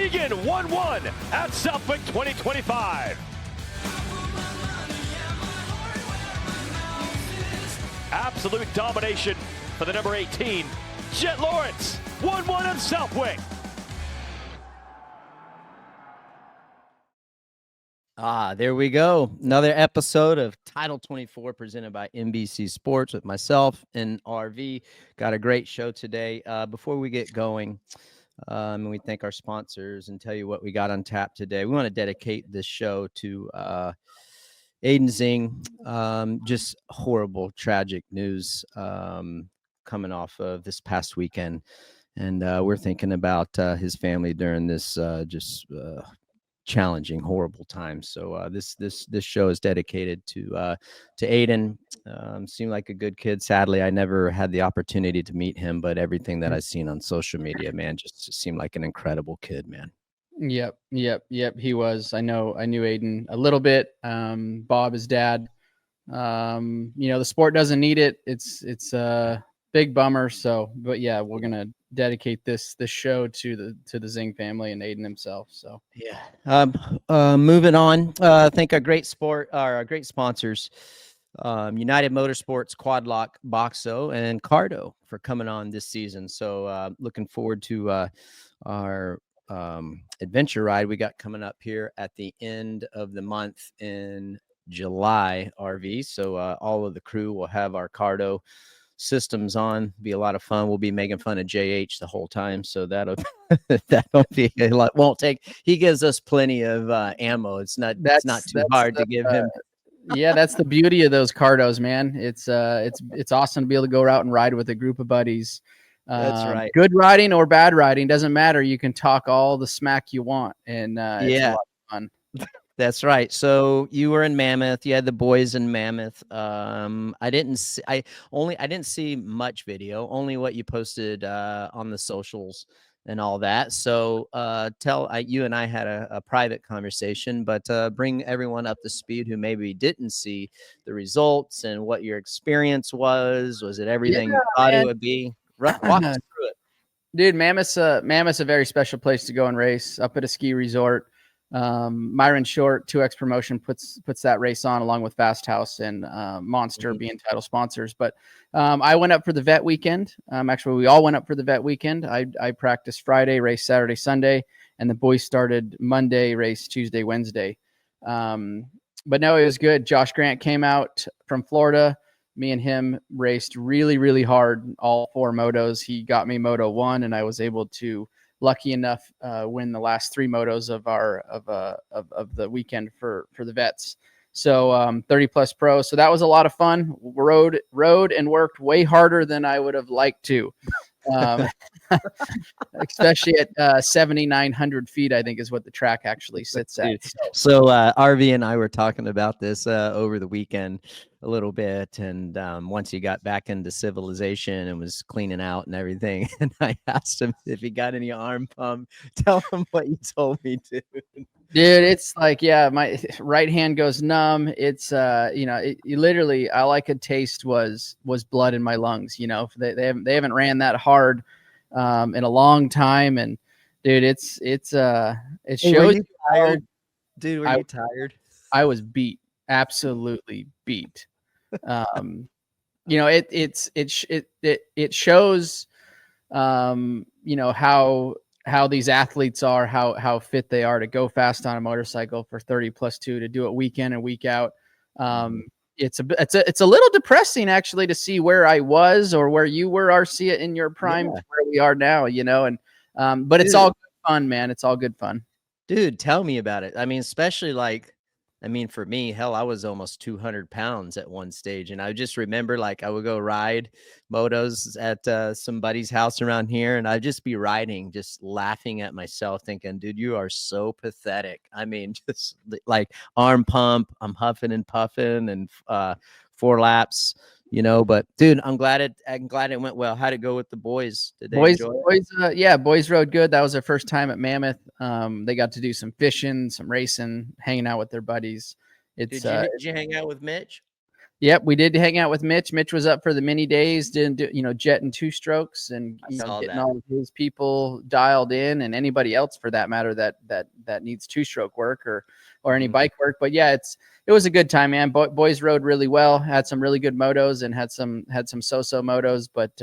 Deegan 1-1 at Southwick 2025. Absolute domination for the number 18, Jett Lawrence, 1-1 at Southwick. There we go. Another episode of Title 24 presented by NBC Sports with myself and RV. Got a great show today. Before we get going, and we thank our sponsors and tell you what we got on tap today, we want to dedicate this show to Aidan Zingg. Just horrible, tragic news coming off of this past weekend. And we're thinking about his family during this challenging, horrible time. So this show is dedicated to Aidan. Seemed like a good kid. Sadly, I never had the opportunity to meet him, but everything that I've seen on social media, man, just seemed like an incredible kid, man. Yep. He was. I knew Aidan a little bit. Bob, his dad. The sport doesn't need it. It's a big bummer. So, but yeah, we're gonna dedicate this show to the Zingg family and Aidan himself. So yeah. Moving on. Thank our great sponsors, United Motorsports, Quad Lock, Boxo, and Cardo for coming on this season. So looking forward to our adventure ride we got coming up here at the end of the month in July, RV. So all of the crew will have our Cardo systems on. Be a lot of fun. We'll be making fun of JH the whole time, so that'll be a lot. Won't take. He gives us plenty of ammo. It's not too hard to give him. Yeah, that's the beauty of those Cardos, man. It's awesome to be able to go out and ride with a group of buddies. That's right. Good riding or bad riding doesn't matter. You can talk all the smack you want, and it's a lot of fun. That's right. So you were in Mammoth. You had the boys in Mammoth. I didn't see much video, only what you posted on the socials and all that. So you and I had a private conversation, but bring everyone up to speed who maybe didn't see the results and what your experience was. Was it everything you thought it would be? Walk us through it. Dude, Mammoth's a very special place to go and race up at a ski resort. Myron Short, 2X Promotion puts that race on along with Fast House and Monster being title sponsors. But I went up for the vet weekend. Actually, we all went up for the vet weekend. I practiced Friday, raced Saturday, Sunday, and the boys started Monday, raced Tuesday, Wednesday. But no, it was good. Josh Grant came out from Florida. Me and him raced really, really hard, all 4 motos. He got me Moto 1, and I was able to, lucky enough, win the last 3 motos of the weekend for the vets. So 30 plus pro. So that was a lot of fun. Rode and worked way harder than I would have liked to. Especially at 7,900 feet, I think is what the track actually sits at. So RV and I were talking about this over the weekend a little bit, and once he got back into civilization and was cleaning out and everything, and I asked him if he got any arm pump. Tell him what you told me to. Dude, it's like, yeah, my right hand goes numb. It's literally all I could taste was blood in my lungs. They haven't ran that hard in a long time, and dude, it shows. Were you tired? Dude, were you tired? I was beat, absolutely beat. It shows how these athletes are, how fit they are to go fast on a motorcycle for 30+2, to do it week in and week out. It's a little depressing actually to see where I was or where you were, RC, in your prime, to where we are now, but it's all good fun, man. It's all good fun. Dude, tell me about it. I mean, especially for me, hell, I was almost 200 pounds at one stage. And I just remember I would go ride motos at some buddy's house around here. And I'd just be riding, just laughing at myself, thinking, dude, you are so pathetic. I mean, just arm pump, I'm huffing and puffing and 4 laps, but dude, I'm glad it went well. How'd it go with the boys? Did they enjoy it? Boys rode good. That was their first time at Mammoth. They got to do some fishing, some racing, hanging out with their buddies. Did you hang out with Mitch? Yep, we did hang out with Mitch. Mitch was up for the mini days, didn't do, Jett and 2 strokes, and getting all of his people dialed in, and anybody else for that matter that needs 2-stroke work or any bike work. But yeah, it was a good time, man. Boys rode really well, had some really good motos, and had some so-so motos, but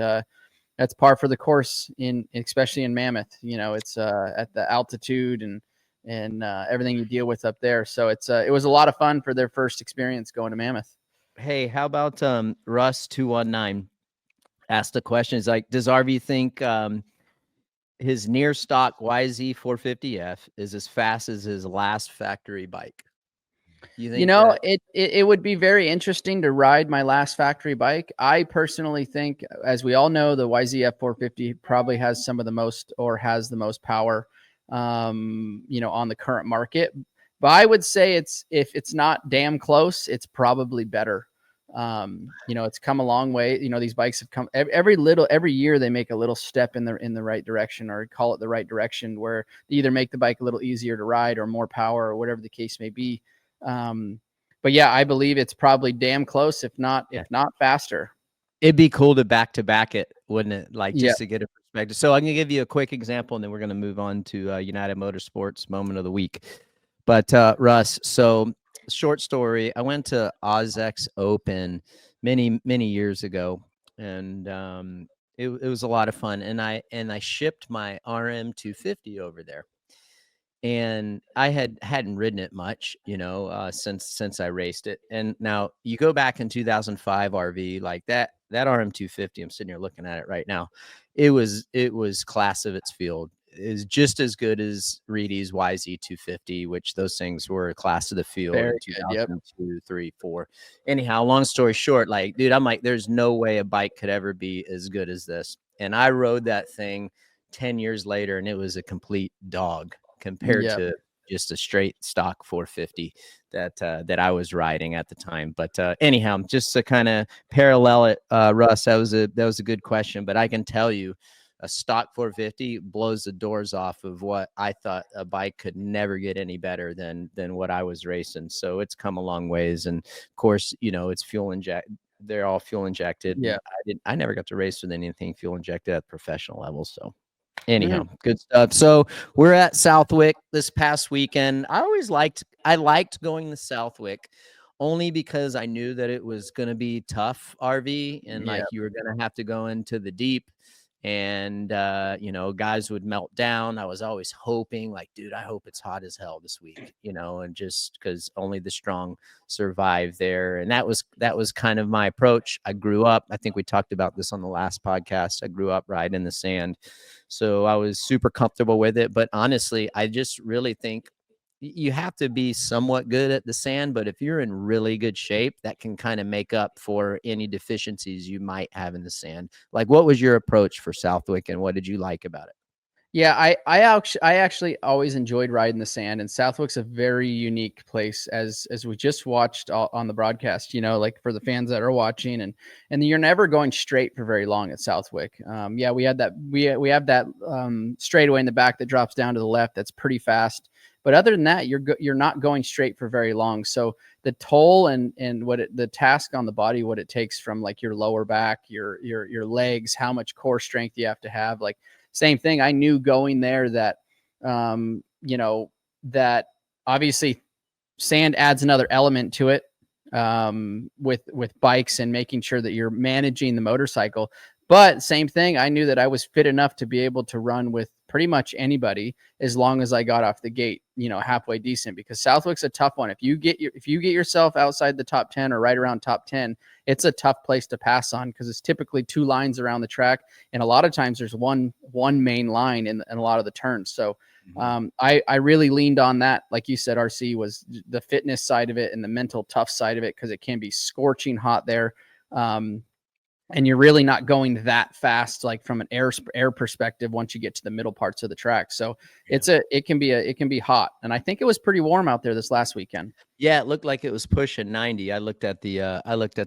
that's par for the course especially in Mammoth. It's at the altitude and everything you deal with up there. So it was a lot of fun for their first experience going to Mammoth. Hey, how about Russ 219 asked a question? Is like, does RV think his near stock YZ 450F is as fast as his last factory bike? You think it would be very interesting to ride my last factory bike. I personally think, as we all know, the YZF 450 probably has some of the most, or has the most power, on the current market. But I would say if it's not damn close, it's probably better. It's come a long way. These bikes have come every year they make a little step in the right direction, or call it the right direction, where they either make the bike a little easier to ride or more power or whatever the case may be. But yeah, I believe it's probably damn close, if not faster. It'd be cool to back it, wouldn't it? Like, just to get a perspective. So I'm gonna give you a quick example, and then we're gonna move on to United Motorsports moment of the week. But Russ, so short story, I went to OzX Open many years ago, and it was a lot of fun. And I shipped my RM 250 over there, and I hadn't ridden it much, since I raced it. And now you go back in 2005 RV, like that RM 250. I'm sitting here looking at it right now. It was class of its field. Is just as good as Reedy's YZ 250, which those things were a class of the field in 2002, 3, 4. Anyhow, long story short, like, dude, I'm like, there's no way a bike could ever be as good as this. And I rode that thing 10 years later, and it was a complete dog compared to just a straight stock 450 that I was riding at the time. But anyhow, just to kind of parallel it, Russ, that was a good question. But I can tell you, a stock 450 blows the doors off of what I thought a bike could never get any better than what I was racing. So it's come a long ways. And of course, it's fuel injected. They're all fuel injected. Yeah. I never got to race with anything fuel injected at professional level. So anyhow, good stuff. So we're at Southwick this past weekend. I liked going to Southwick only because I knew that it was going to be tough, RV, and like you were going to have to go into the deep. And, guys would melt down. I was always hoping, like, dude, I hope it's hot as hell this week, and just because only the strong survive there. And that was kind of my approach. I grew up, I think we talked about this on the last podcast. I grew up riding in the sand. So I was super comfortable with it. But honestly, I just really think you have to be somewhat good at the sand, but if you're in really good shape, that can kind of make up for any deficiencies you might have in the sand. Like, what was your approach for Southwick, and what did you like about it? Yeah, I actually always enjoyed riding the sand, and Southwick's a very unique place, as we just watched on the broadcast. Like for the fans that are watching, and you're never going straight for very long at Southwick. We have that straightaway in the back that drops down to the left. That's pretty fast. But other than that, you're not going straight for very long. So the toll and the task on the body, what it takes from like your lower back, your legs, how much core strength you have to have. Like same thing. I knew going there that that obviously sand adds another element to it with bikes and making sure that you're managing the motorcycle. But same thing, I knew that I was fit enough to be able to run with pretty much anybody as long as I got off the gate, halfway decent, because Southwick's a tough one. If you get yourself outside the top 10 or right around top 10, it's a tough place to pass on, because it's typically 2 lines around the track. And a lot of times there's one main line in a lot of the turns. So I really leaned on that. Like you said, RC, was the fitness side of it and the mental tough side of it, because it can be scorching hot there. And you're really not going that fast, like from an air perspective, once you get to the middle parts of the track. So it can be hot. And I think it was pretty warm out there this last weekend. Yeah, it looked like it was pushing 90. I looked at the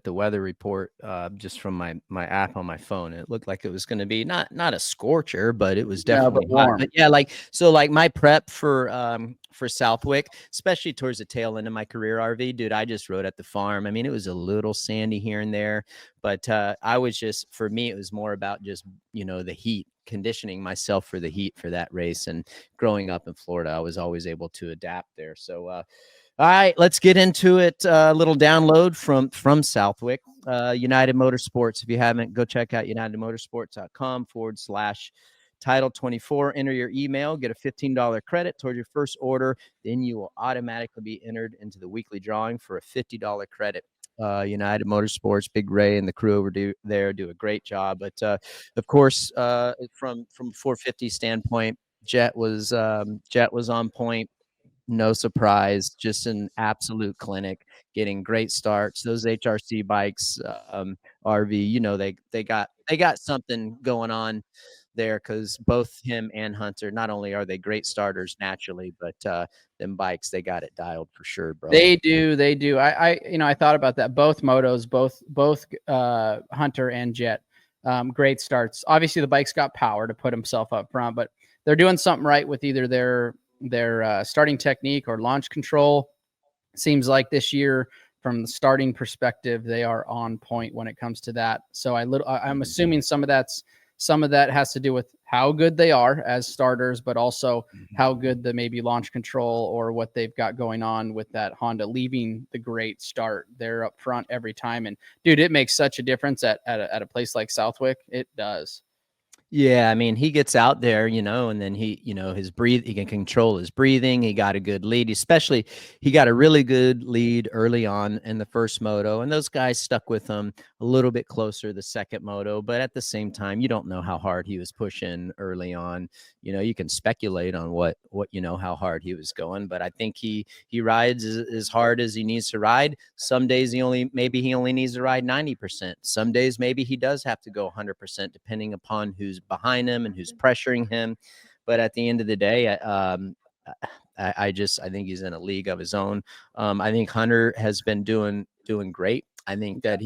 weather report just from my app on my phone. It looked like it was going to be not a scorcher, but it was No, but definitely hot. warm. But yeah, like my prep for Southwick, especially towards the tail end of my career RV, dude, I just rode at the farm. I mean, it was a little sandy here and there, but I was just, for me, it was more about just, the heat, conditioning myself for the heat for that race. And growing up in Florida, I was always able to adapt there. So all right, let's get into it. A little download from Southwick, United Motorsports. If you haven't, go check out unitedmotorsports.com/title 24. Enter your email, get a $15 credit towards your first order. Then you will automatically be entered into the weekly drawing for a $50 credit. United Motorsports, Big Ray and the crew over there do a great job. But of course, from 450 standpoint, Jett was on point. No surprise, just an absolute clinic, getting great starts. Those HRC bikes, RV, they got something going on there, because both him and Hunter, not only are they great starters naturally, but them bikes, they got it dialed for sure, bro. They do. I thought about that. Both motos, both Hunter and Jett, great starts. Obviously, the bike's got power to put himself up front, but they're doing something right with either their starting technique or launch control. Seems like this year, from the starting perspective, they are on point when it comes to that. So I'm assuming some of that has to do with how good they are as starters, but also how good the maybe launch control or what they've got going on with that Honda leaving the great start. They're up front every time. And dude, it makes such a difference at a place like Southwick. It does. Yeah, I mean, he gets out there, and then he can control his breathing. He got a good lead, especially he got a really good lead early on in the first moto, and those guys stuck with him a little bit closer the second moto. But at the same time, you don't know how hard he was pushing early on. You can speculate on what how hard he was going, but I think he rides as hard as he needs to ride. Some days he only needs to ride 90%. Some days maybe he does have to go 100%, depending upon who's behind him and who's pressuring him. But at the end of the day, I think he's in a league of his own. I think Hunter has been doing great. I think that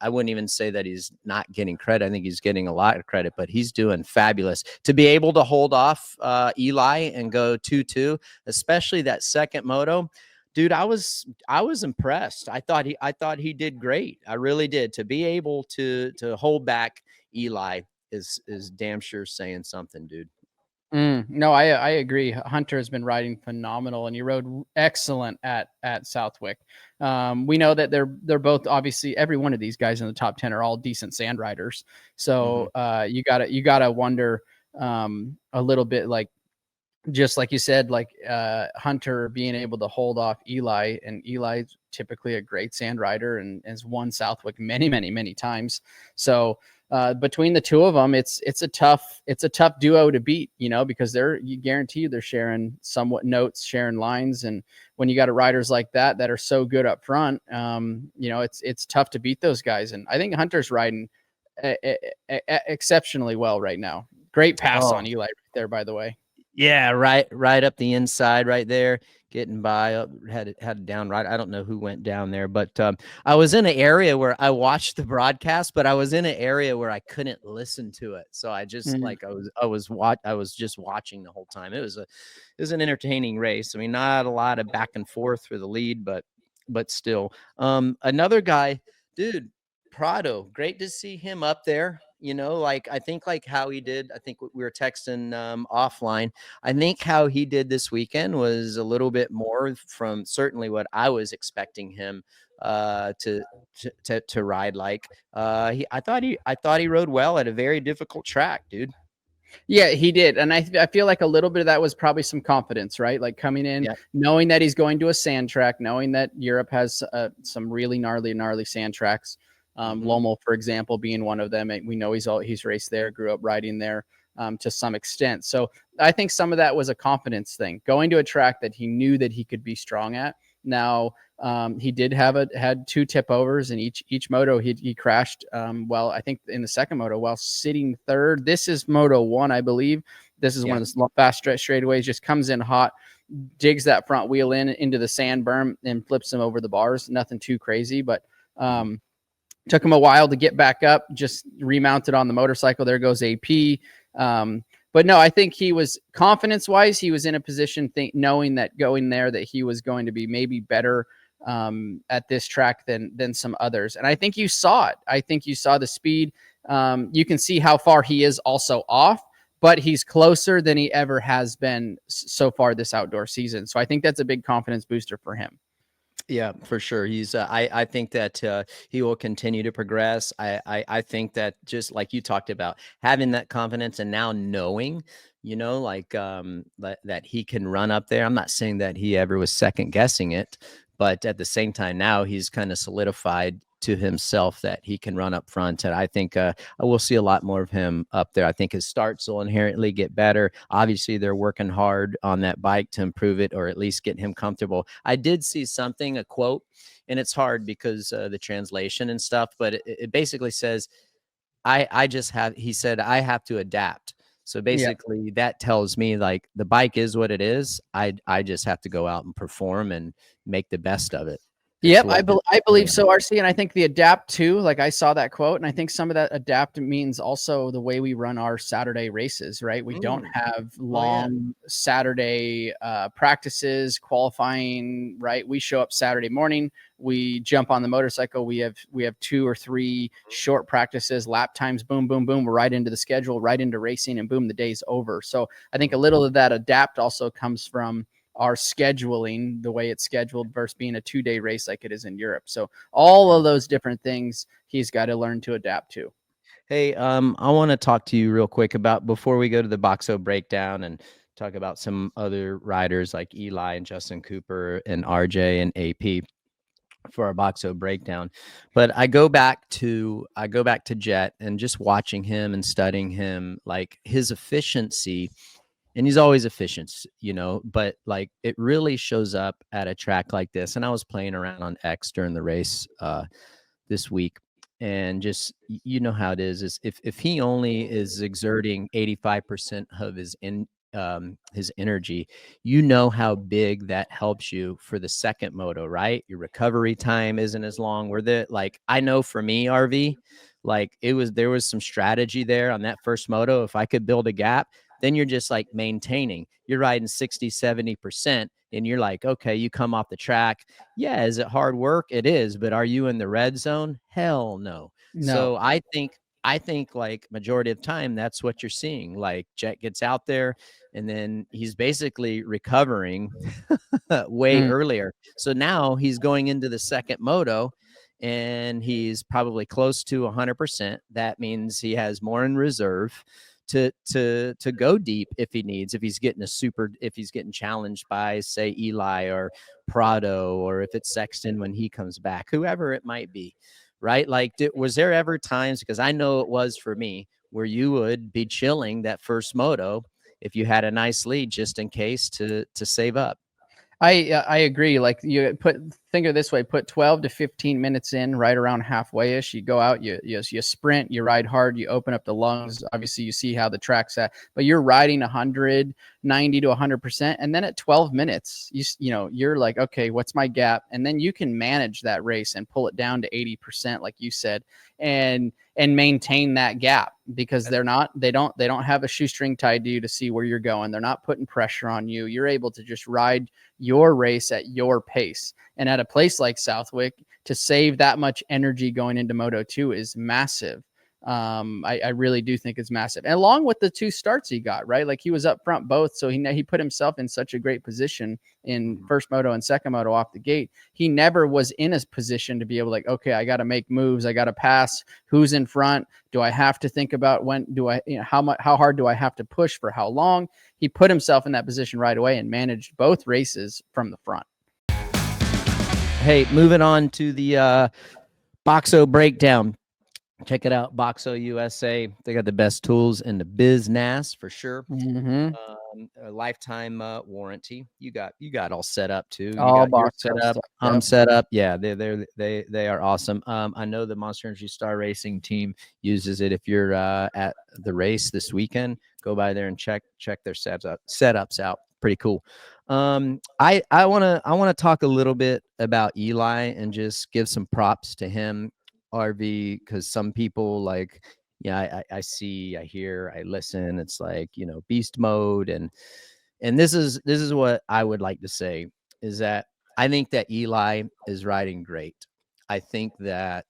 I wouldn't even say that he's not getting credit. I think he's getting a lot of credit, but he's doing fabulous to be able to hold off Eli and go 2-2, especially that second moto. Dude, I was impressed. I thought he did great. I really did. To be able to hold back Eli is damn sure saying something, dude. No, I agree. Hunter has been riding phenomenal, and he rode excellent at Southwick. We know that they're both, obviously, every one of these guys in the top 10 are all decent sand riders. So you gotta wonder a little bit, like, just like you said, like Hunter being able to hold off Eli, and Eli's typically a great sand rider and has won Southwick many times. So between the two of them, it's a tough duo to beat, because you guarantee they're sharing somewhat notes, sharing lines. And when you got riders like that are so good up front, it's tough to beat those guys. And I think Hunter's riding exceptionally well right now. Great pass on Eli right there, by the way. Yeah, right up the inside right there, getting by, had it down right. I don't know who went down there, but I was in an area where I watched the broadcast, but I was in an area where I couldn't listen to it. So I just I was just watching the whole time. It was an entertaining race. I mean, not a lot of back and forth for the lead, but still. Another guy, dude, Prado, great to see him up there. I think like how he did, I think we were texting offline. I think how he did this weekend was a little bit more from certainly what I was expecting him to ride like. I thought he rode well at a very difficult track, dude. Yeah, he did. And I feel like a little bit of that was probably some confidence, right? Like coming in, knowing that he's going to a sand track, knowing that Europe has some really gnarly sand tracks. Lommel, for example, being one of them. We know he's raced there, grew up riding there to some extent. So I think some of that was a confidence thing, going to a track that he knew that he could be strong at. Now he did had 2 tip overs in each moto. He crashed. I think in the second moto while sitting third. This is moto 1, I believe. This is one of the fast straightaways. Just comes in hot. digs that front wheel into the sand berm and flips him over the bars. Nothing too crazy, but took him a while to get back up, just remounted on the motorcycle. There goes AP. But no, I think he was confidence wise, he was in a position knowing that going there, that he was going to be maybe better at this track than some others. And I think you saw it. I think you saw the speed. You can see how far he is also off, but he's closer than he ever has been so far this outdoor season. So I think that's a big confidence booster for him. Yeah, for sure. He's I think that he will continue to progress. I think that, just like you talked about, having that confidence and now knowing, like that he can run up there. I'm not saying that he ever was second guessing it, but at the same time now he's kind of solidified to himself that he can run up front. And I think I will see a lot more of him up there. I think his starts will inherently get better. Obviously, they're working hard on that bike to improve it, or at least get him comfortable. I did see something, a quote, and it's hard because the translation and stuff, but it basically says, he said, I have to adapt. So basically that tells me, like, the bike is what it is. I just have to go out and perform and make the best of it. Yep, I believe so, RC. And I think the adapt too, like I saw that quote, and I think some of that adapt means also the way we run our Saturday races, right? We don't have long Saturday practices, qualifying, right? We show up Saturday morning, we jump on the motorcycle, we have 2 or 3 short practices, lap times, boom, boom, boom, we're right into the schedule, right into racing, and boom, the day's over. So I think a little of that adapt also comes from our scheduling, the way it's scheduled versus being a 2-day race like it is in Europe. So all of those different things he's got to learn to adapt to. Hey, I want to talk to you real quick about, before we go to the Boxo breakdown and talk about some other riders like Eli and Justin Cooper and RJ and AP for our Boxo breakdown. But I go back to Jett and just watching him and studying him, like his efficiency. And he's always efficient, but like it really shows up at a track like this. And I was playing around on X during the race this week, and just, how it is if he only is exerting 85% of his energy, how big that helps you for the second moto, right? Your recovery time isn't as long. I know for me, RV, like there was some strategy there on that first moto. If I could build a gap, then you're just like maintaining, you're riding 60-70%, and you're like, okay, you come off the track. Yeah. Is it hard work? It is. But are you in the red zone? Hell no. So I think like majority of time, that's what you're seeing. Like Jett gets out there and then he's basically recovering way earlier. So now he's going into the second moto and he's probably close to 100%. That means he has more in reserve to go deep if he needs, if he's getting challenged by, say, Eli or Prado, or if it's Sexton when he comes back, whoever it might be, right? Like, was there ever times, because I know it was for me, where you would be chilling that first moto if you had a nice lead, just in case to save up? I agree. Like, think of it this way, put 12 to 15 minutes in, right around halfway ish. You go out, you sprint, you ride hard, you open up the lungs. Obviously you see how the track's at, but you're riding 190 to 100%. And then at 12 minutes, you're like, okay, what's my gap? And then you can manage that race and pull it down to 80%, like you said, and maintain that gap, because they don't have a shoestring tied to you to see where you're going. They're not putting pressure on you. You're able to just ride your race at your pace. And at a place like Southwick, to save that much energy going into Moto2 is massive. I really do think it's massive. And along with the 2 starts he got, right? Like, he was up front both. So he put himself in such a great position in first moto and second moto off the gate. He never was in a position to be able to, like, okay, I got to make moves. I got to pass. Who's in front? Do I have to think about how hard do I have to push for how long? He put himself in that position right away and managed both races from the front. Hey, moving on to the Boxo breakdown. Check it out, Boxo USA. They got the best tools in the business for sure. A lifetime warranty. You got all set up too. All boxed set up. I'm set up. Yeah, they are awesome. I know the Monster Energy Star Racing team uses it. If you're at the race this weekend, go by there and check their setups out. Pretty cool. I want to talk a little bit about Eli and just give some props to him, RV, because some people like, yeah, I see, I hear, I listen. It's like, beast mode, and this is what I would like to say is that I think that Eli is riding great. I think that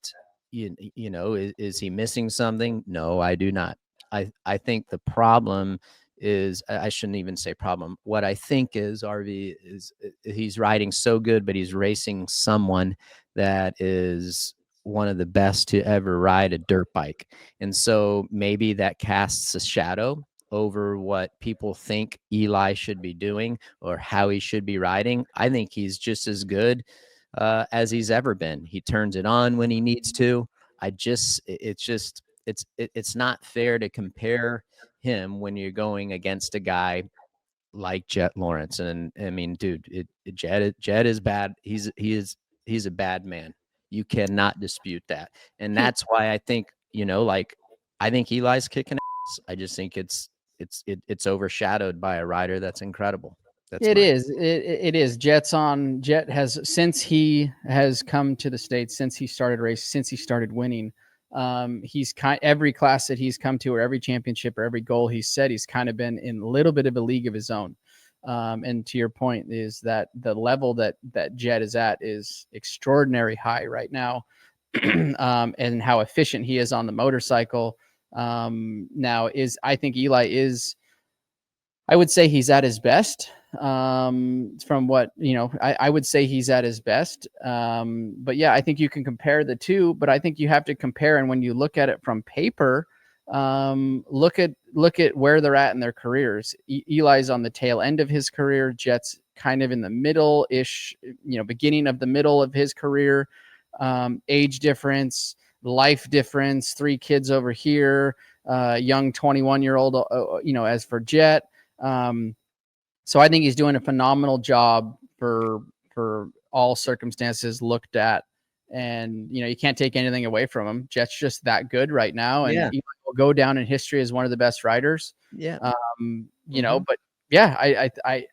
is he missing something? No, I do not. I think the problem is, I shouldn't even say problem. What I think is, RV, is he's riding so good, but he's racing someone that is one of the best to ever ride a dirt bike. And so maybe that casts a shadow over what people think Eli should be doing or how he should be riding. I think he's just as good as he's ever been. He turns it on when he needs to. It's not fair to compare him when you're going against a guy like Jett Lawrence. And I mean, dude, Jett is bad. He's a bad man. You cannot dispute that. And that's why I think, I think Eli's kicking ass. I just think it's overshadowed by a rider that's incredible. It is. Jett has, since he has come to the States, since he started racing, since he started winning, every class that he's come to, or every championship, or every goal he's set, he's kind of been in a little bit of a league of his own. And to your point is that the level that Jett is at is extraordinary high right now. And how efficient he is on the motorcycle. I think Eli is, I would say he's at his best. From what, I would say he's at his best. But yeah, I think you can compare the two, but I think you have to compare. And when you look at it from paper, look at where they're at in their careers. Eli's on the tail end of his career. Jett's kind of in the middle-ish, beginning of the middle of his career. Age difference, life difference, 3 kids over here, young 21-year-old, as for Jett. So I think he's doing a phenomenal job for all circumstances looked at. And, you can't take anything away from him. Jett's just that good right now. And he will go down in history as one of the best riders. Yeah. But yeah, I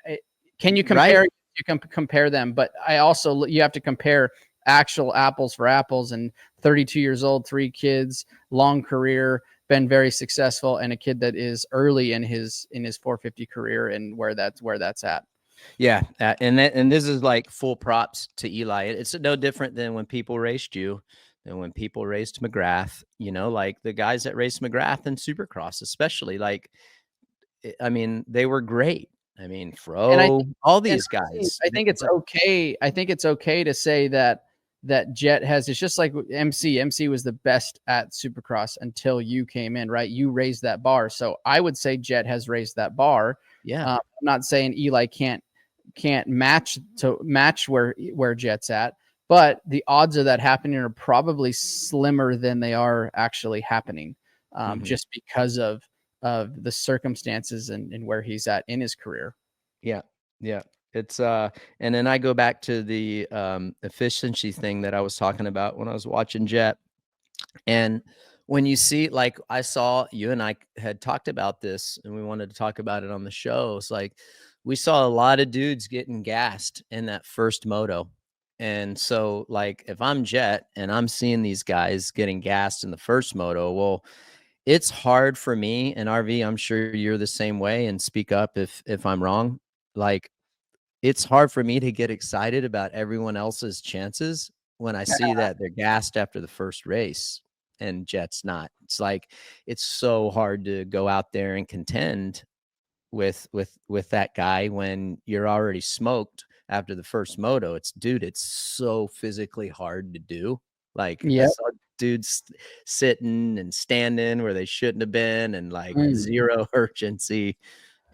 can you compare, right? You can compare them, but you have to compare actual apples for apples. And 32 years old, 3 kids, long career, been very successful, and a kid that is early in his 450 career and where that's at. Yeah. And this is like full props to Eli. It's no different than when people raced you and when people raced McGrath, like the guys that raced McGrath and Supercross, especially, like, I mean, they were great. I mean, all these guys. I think it's okay. I think it's okay to say that Jett has, it's just like MC was the best at Supercross until you came in, right? You raised that bar. So I would say Jett has raised that bar. Yeah. I'm not saying Eli can't match where Jett's at, but the odds of that happening are probably slimmer than they are actually happening, just because of the circumstances and where he's at in his career. Yeah. Yeah. It's and then I go back to the efficiency thing that I was talking about when I was watching Jett. And when you see, like, I saw you and I had talked about this and we wanted to talk about it on the show. It's like we saw a lot of dudes getting gassed in that first moto. And so, like, if I'm Jett and I'm seeing these guys getting gassed in the first moto, well, it's hard for me, and RV, I'm sure you're the same way, and speak up if I'm wrong. Like, it's hard for me to get excited about everyone else's chances when I see that they're gassed after the first race and Jett's not. It's like, it's so hard to go out there and contend with that guy when you're already smoked after the first moto. It's so physically hard to do. Like, I saw dudes sitting and standing where they shouldn't have been, and like zero urgency.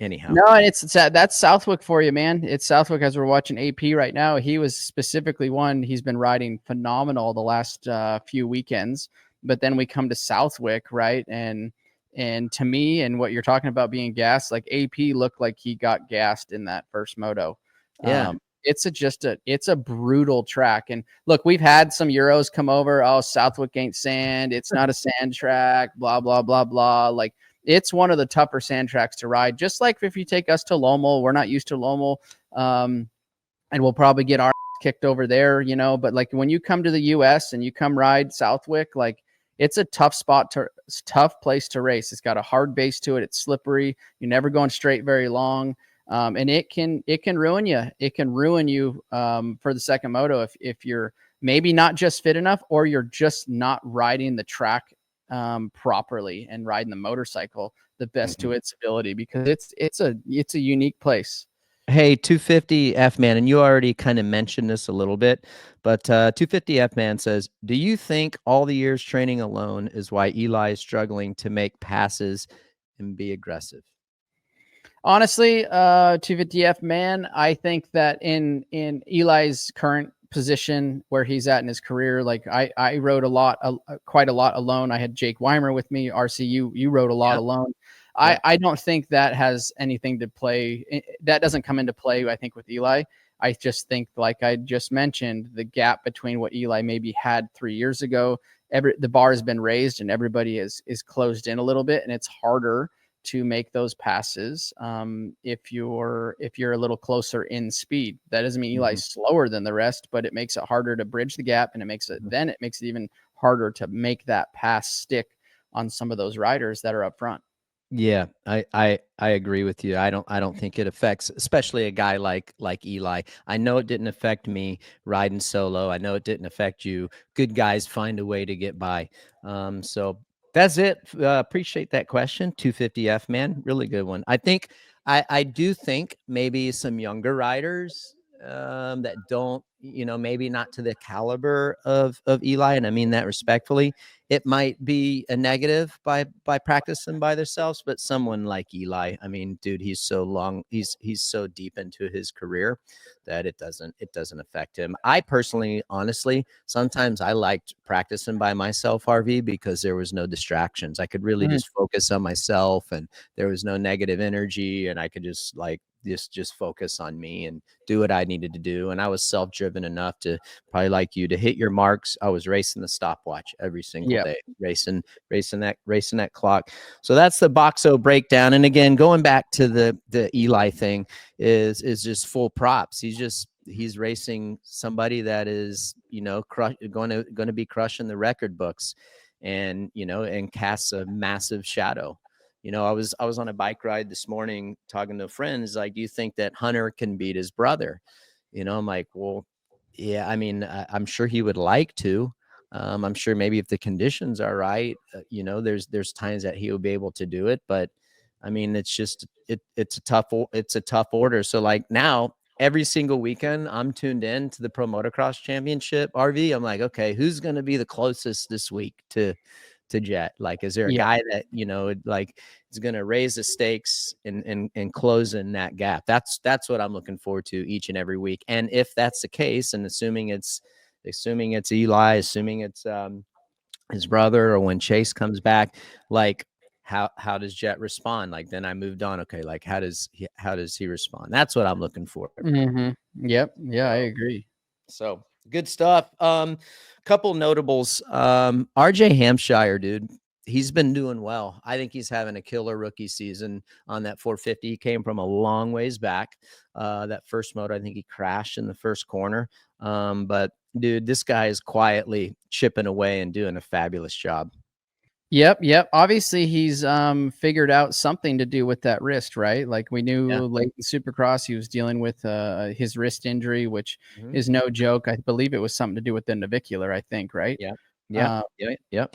Anyhow, no, and that's Southwick for you, man. It's Southwick. As we're watching AP right now, he was specifically one. He's been riding phenomenal the last few weekends. But then we come to Southwick, right? And to me, and what you're talking about being gassed, like AP looked like he got gassed in that first moto. Yeah. It's a brutal track. And look, we've had some Euros come over. Oh, Southwick ain't sand. It's not a sand track, blah, blah, blah, blah. Like, it's one of the tougher sand tracks to ride. Just like if you take us to Lommel, we're not used to Lommel, and we'll probably get our kicked over there, you know. But like when you come to the U.S. and you come ride Southwick, like it's a tough tough place to race. It's got a hard base to it. It's slippery. You're never going straight very long. And it can ruin you. It can ruin you for the second moto if you're maybe not just fit enough, or you're just not riding the track properly and riding the motorcycle the best to its ability, because it's a unique place. Hey, 250 F Man, and you already kind of mentioned this a little bit, but 250 F Man says, do you think all the years training alone is why Eli is struggling to make passes and be aggressive? Honestly, 250F Man, I think that in Eli's current position where he's at in his career, like I rode quite a lot alone. I had Jake Weimer with me. RC, you rode a lot alone. I don't think that has anything to play. That doesn't come into play, I think, with Eli. I just think, like I just mentioned, the gap between what Eli maybe had 3 years ago, the bar has been raised and everybody is closed in a little bit, and it's harder to make those passes if you're a little closer in speed. That doesn't mean Eli's slower than the rest, but it makes it harder to bridge the gap, and it makes it even harder to make that pass stick on some of those riders that are up front. Yeah, I agree with you. I don't think it affects, especially a guy like Eli. I know it didn't affect me riding solo. I know it didn't affect you. Good guys find a way to get by. So that's it. Appreciate that question. 250F Man, really good one. I think I do think maybe some younger riders that don't, you know, maybe not to the caliber of Eli, and I mean that respectfully, it might be a negative by practicing by themselves. But someone like Eli, I mean, dude, he's so long, he's so deep into his career that it doesn't affect him. I personally, honestly, sometimes I liked practicing by myself, RV, because there was no distractions. I could really just focus on myself, and there was no negative energy, and I could just like just focus on me and do what I needed to do. And I was self-driven enough to, probably like you, to hit your marks. I was racing the stopwatch every single day, racing that clock. So that's the Boxo breakdown. And again, going back to the Eli thing, is just full props. He's racing somebody that is, you know, going to be crushing the record books, and, you know, and casts a massive shadow. You know, I was on a bike ride this morning talking to friends, like, do you think that Hunter can beat his brother? You know, I'm like, well, yeah, I mean, I'm sure he would like to. I'm sure maybe if the conditions are right, you know, there's times that he will be able to do it. But I mean, it's just, it's a tough order. So like now, every single weekend, I'm tuned in to the Pro Motocross Championship, RV. I'm like, okay, who's going to be the closest this week to Jett? Like, is there a guy that, you know, like is going to raise the stakes and close in that gap? That's what I'm looking forward to each and every week. And if that's the case, and assuming it's Eli, assuming it's his brother, or when Chase comes back, like how does Jett respond? Like, then I moved on. Okay, like how does he respond? That's what I'm looking for. Yep. Yeah, I agree. So good stuff. Couple notables. RJ Hampshire, dude, he's been doing well. I think he's having a killer rookie season on that 450. He came from a long ways back. That first moto, I think he crashed in the first corner. But dude, this guy is quietly chipping away and doing a fabulous job. Yep. Obviously, he's figured out something to do with that wrist, right? Like we knew late in Supercross, he was dealing with his wrist injury, which is no joke. I believe it was something to do with the navicular, I think, right? Yeah.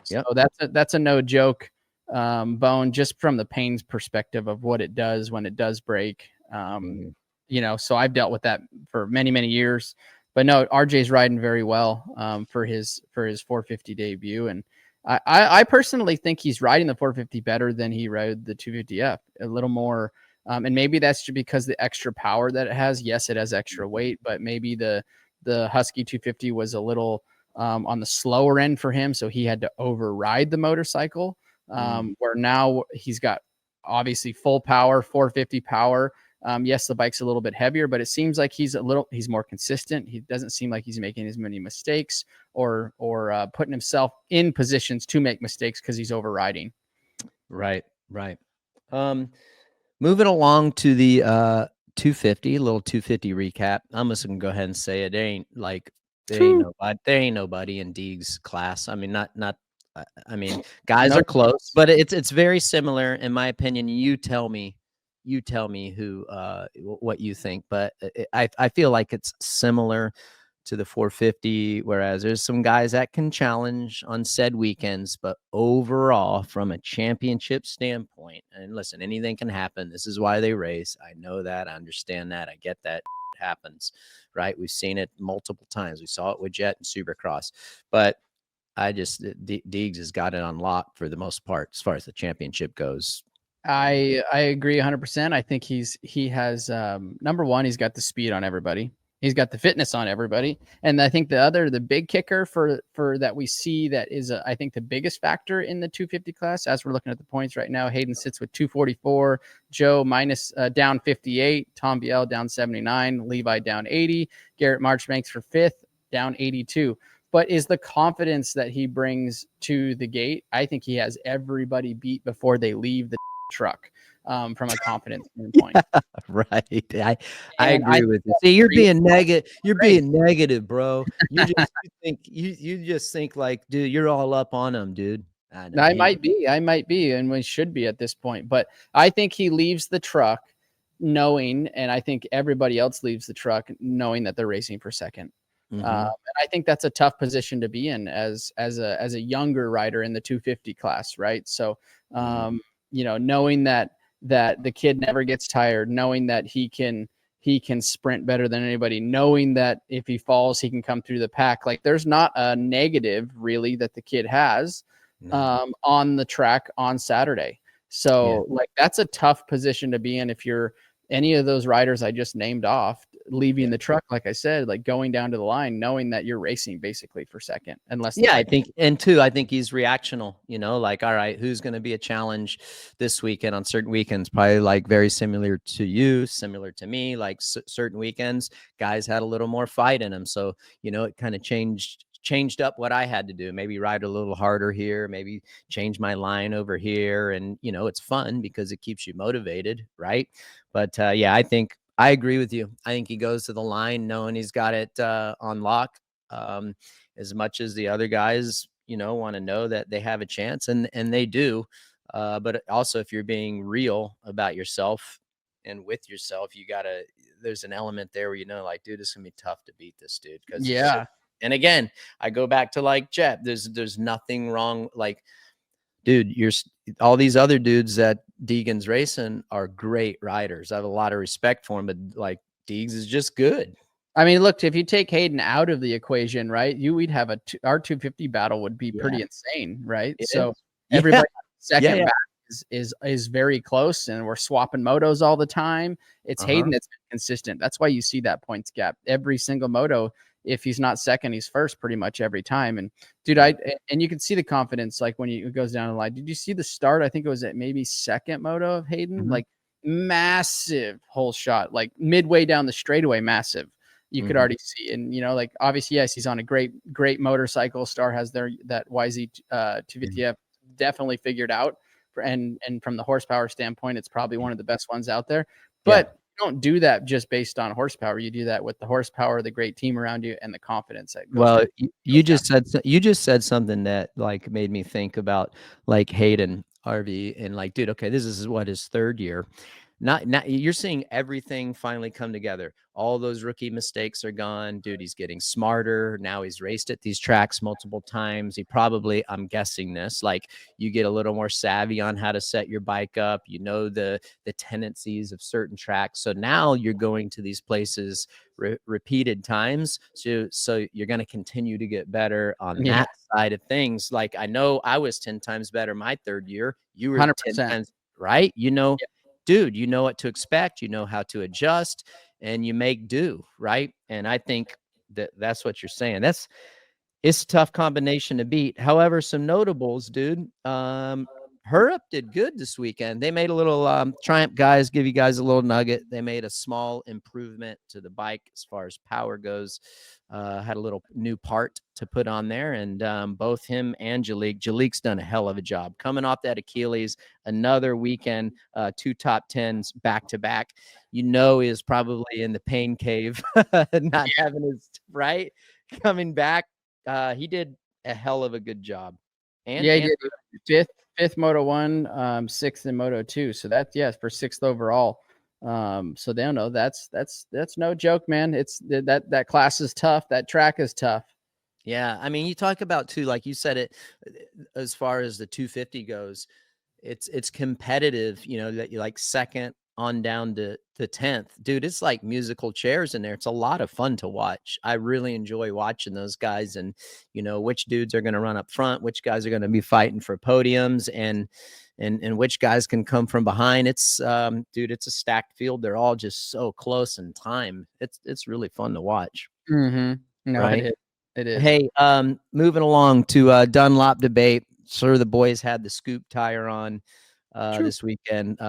So that's a no joke bone, just from the pains perspective of what it does when it does break. You know, so I've dealt with that for many, many years. But no, RJ's riding very well for his 450 debut, and I personally think he's riding the 450 better than he rode the 250F, a little more. And maybe that's just because the extra power that it has. Yes, it has extra weight, but maybe the Husky 250 was a little on the slower end for him. So he had to override the motorcycle, where now he's got obviously full power, 450 power. Yes, the bike's a little bit heavier, but it seems like he's more consistent. He doesn't seem like he's making as many mistakes or putting himself in positions to make mistakes because he's overriding. Right. Right. Moving along to the 250, little 250 recap. I'm just gonna go ahead and say it. There ain't nobody in Deegs class. I mean, not. I mean, guys are close, but it's very similar in my opinion. You tell me who what you think, but I feel like it's similar to the 450, whereas there's some guys that can challenge on said weekends, but overall, from a championship standpoint, and listen, anything can happen. This is why they race. I know that. I understand that. I get that. It happens, right? We've seen it multiple times. We saw it with Jett and Supercross, but I just Deegs has got it on lock for the most part as far as the championship goes. I agree 100%. I think he has number one, he's got the speed on everybody. He's got the fitness on everybody. And I think the big kicker for that we see that is, I think, the biggest factor in the 250 class, as we're looking at the points right now, Haiden sits with 244, Joe down 58, Tom Biel down 79, Levi down 80, Garrett Marchbanks for 5th, down 82. But is the confidence that he brings to the gate, I think he has everybody beat before they leave the truck. From a confidence standpoint. Yeah, right. I agree with you. See, you're being negative. You're being negative, bro. You just think like, dude, you're all up on him, dude. I might be, and we should be at this point. But I think he leaves the truck knowing, and I think everybody else leaves the truck knowing that they're racing for second. And I think that's a tough position to be in as a younger rider in the 250 class, right? So, knowing that the kid never gets tired, knowing that he can sprint better than anybody, knowing that if he falls, he can come through the pack. Like, there's not a negative really that the kid has on the track on Saturday. So like, that's a tough position to be in if you're any of those riders I just named off, leaving the truck, like I said, like going down to the line, knowing that you're racing basically for second. Unless I think he's reactional, like, all right, who's going to be a challenge this weekend on certain weekends? Probably like very similar to you, similar to me, like certain weekends, guys had a little more fight in them. So, it kind of changed up what I had to do, maybe ride a little harder here, maybe change my line over here. And, it's fun because it keeps you motivated. Right. But I think I agree with you. I think he goes to the line knowing he's got it on lock. As much as the other guys, want to know that they have a chance, and they do. But also, if you're being real about yourself and with yourself, there's an element there where, like, dude, it's going to be tough to beat this dude. And again, I go back to like Jett, there's nothing wrong. Like, dude, all these other dudes that Deegan's racing are great riders. I have a lot of respect for him, but like, Deegs is just good. I mean, look, if you take Haiden out of the equation, right, we'd have our 250 battle would be pretty insane, right? Everybody second back is very close, and we're swapping motos all the time. It's Haiden that's been consistent. That's why you see that points gap every single moto. If he's not second, he's first pretty much every time. And dude, and you can see the confidence, like when it goes down the line. Did you see the start? I think it was at maybe second moto of Haiden, like massive whole shot, like midway down the straightaway, massive. You could already see, and like, obviously, yes, he's on a great motorcycle. Star has that YZ 250F definitely figured out, and from the horsepower standpoint, it's probably one of the best ones out there. But you don't do that just based on horsepower. You do that with the horsepower, the great team around you, and the confidence that goes you just said something that like made me think about like Haiden RV, and like, dude, okay, this is what his third year. Not you're seeing everything finally come together. All those rookie mistakes are gone. Dude, he's getting smarter. Now he's raced at these tracks multiple times. He probably, I'm guessing this, like, you get a little more savvy on how to set your bike up. The tendencies of certain tracks. So now you're going to these places repeated times. So you're going to continue to get better on that side of things. Like, I know I was 10 times better my third year. You were 100%. 10 times, right? Dude, you know what to expect, you know how to adjust, and you make do, right? And I think that's what you're saying. It's a tough combination to beat. However, some notables, dude. Hurup did good this weekend. They made a little Triumph guys, give you guys a little nugget. They made a small improvement to the bike as far as power goes. Had a little new part to put on there, and both him and Jalik's done a hell of a job coming off that Achilles. Another weekend, 2 top 10s back to back. Is probably in the pain cave, not having his right coming back. He did a hell of a good job. And he did fifth Moto 1, 6th in Moto 2. So for 6th overall. So they don't know. That's no joke, man. It's that class is tough. That track is tough. Yeah, I mean, you talk about too, like you said it, as far as the 250 goes, it's competitive. That you like second on down to 10th, dude. It's like musical chairs in there. It's a lot of fun to watch. I really enjoy watching those guys, and which dudes are going to run up front, which guys are going to be fighting for podiums, and which guys can come from behind. It's dude, it's a stacked field. They're all just so close in time. It's really fun to watch. No, right? It is. Hey, moving along to Dunlop debate. Sure, the boys had the scoop tire on this weekend.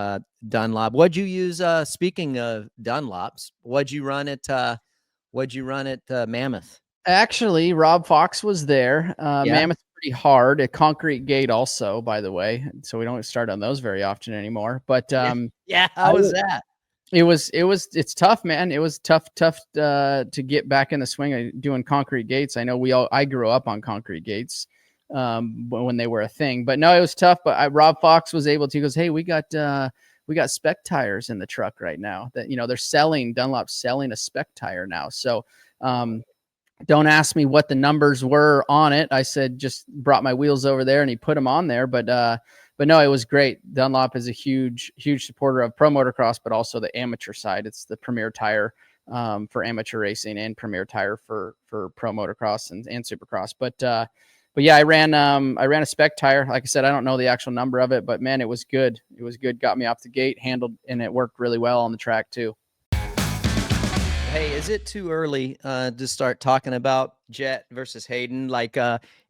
Dunlop. What'd you use? Speaking of Dunlops, what'd you run at Mammoth? Actually, Rob Fox was there. Mammoth pretty hard. A concrete gate also, by the way. So we don't start on those very often anymore. But how was that? It's tough, man. It was tough to get back in the swing of doing concrete gates. I know I grew up on concrete gates when they were a thing, but no, it was tough. But Rob Fox was able to. He goes, hey, we got spec tires in the truck right now that, they're Dunlop's selling a spec tire now. So, don't ask me what the numbers were on it. I said, just brought my wheels over there and he put them on there. But no, it was great. Dunlop is a huge supporter of pro motocross, but also the amateur side. It's the premier tire for amateur racing and premier tire for pro motocross and supercross. But yeah, I ran a spec tire. Like I said, I don't know the actual number of it, but man, it was good. It was good. Got me off the gate, handled, and it worked really well on the track too. Hey, is it too early to start talking about Jett versus Haiden? Like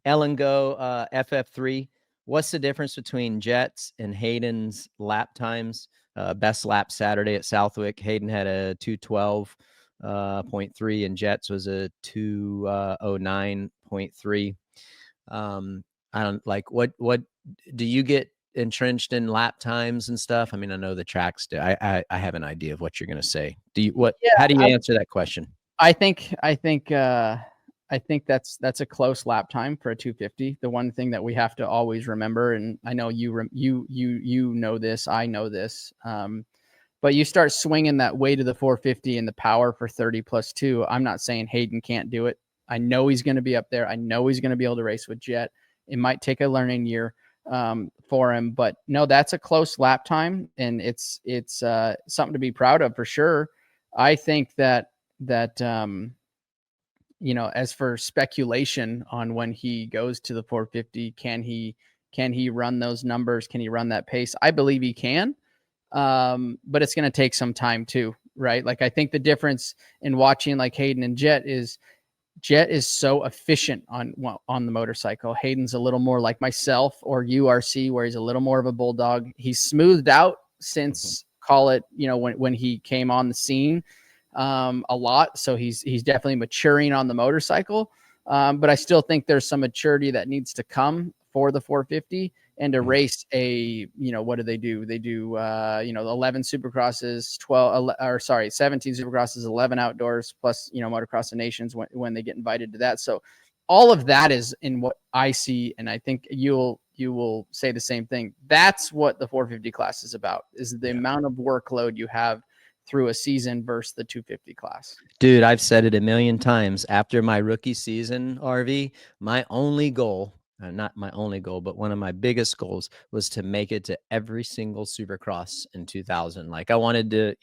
Ellen Go FF3, what's the difference between Jett's and Hayden's lap times? Best lap Saturday at Southwick, Haiden had a 2:12.3 and Jett's was a 2:09.3. I don't like what do you get entrenched in lap times and stuff? I mean, I know the tracks do. I have an idea of what you're going to say. How do you answer that question? I think that's a close lap time for a 250. The one thing that we have to always remember, and I know you know this, I know this, but you start swinging that weight of the 450 and the power for 30+2. I'm not saying Haiden can't do it. I know he's going to be up there. I know he's going to be able to race with Jett. It might take a learning year for him, but no, that's a close lap time, and it's something to be proud of for sure. I think that as for speculation on when he goes to the 450, can he run those numbers? Can he run that pace? I believe he can, but it's going to take some time too, right? Like I think the difference in watching like Haiden and Jett is so efficient on the motorcycle. Hayden's a little more like myself or URC, where he's a little more of a bulldog. He's smoothed out since call it, when he came on the scene a lot. So he's definitely maturing on the motorcycle. But I still think there's some maturity that needs to come for the 450 and to race what do? They do 11 supercrosses, 17 supercrosses, 11 outdoors, plus, Motocross of Nations when they get invited to that. So all of that is in what I see. And I think you will say the same thing. That's what the 450 class is about, is the amount of workload you have through a season versus the 250 class. Dude, I've said it a million times. After my rookie season, RV, my only goal, not my only goal, but one of my biggest goals was to make it to every single Supercross in 2000. Like I wanted to,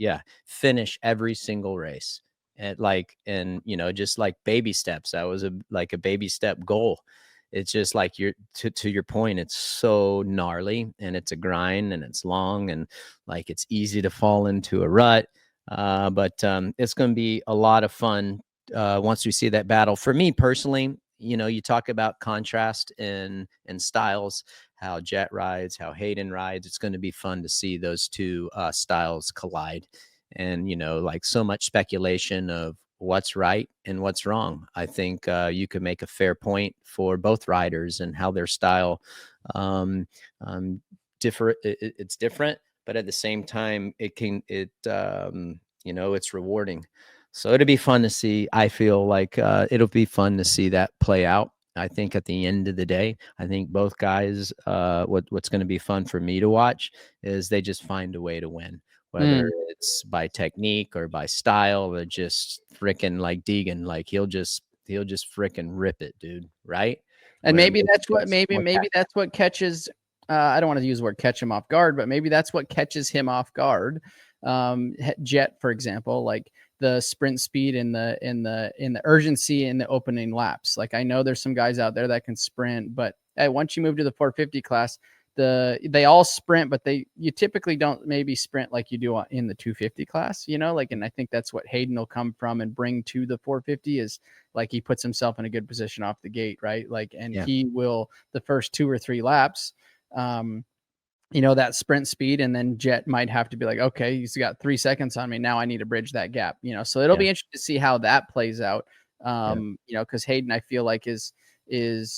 finish every single race just like baby steps. That was a baby step goal. It's just like to your point, it's so gnarly and it's a grind and it's long and like it's easy to fall into a rut. But it's going to be a lot of fun once we see that battle. For me personally, you talk about contrast in styles, how Jett rides, how Haiden rides. It's going to be fun to see those two styles collide. And, like so much speculation of what's right and what's wrong. I think you could make a fair point for both riders and how their style differ. It's different, but at the same time, it's rewarding. So it'll be fun to see. I feel like it'll be fun to see that play out. I think at the end of the day, I think both guys, what's going to be fun for me to watch is they just find a way to win, whether it's by technique or by style, or just freaking like Deegan, like he'll just freaking rip it, dude. Right. And maybe that's what catches, I don't want to use the word catch him off guard, but maybe that's what catches him off guard. Jett, for example, like the sprint speed and the urgency in the opening laps. Like, I know there's some guys out there that can sprint, but once you move to the 450 class, they all sprint, but you typically don't maybe sprint like you do in the 250 class, and I think that's what Haiden will come from and bring to the 450 is like, he puts himself in a good position off the gate. Right. Like, and he will, the first 2 or 3 laps, that sprint speed, and then Jett might have to be like, okay, he's got 3 seconds on me. Now I need to bridge that gap, so it'll be interesting to see how that plays out. Cause Haiden, I feel like is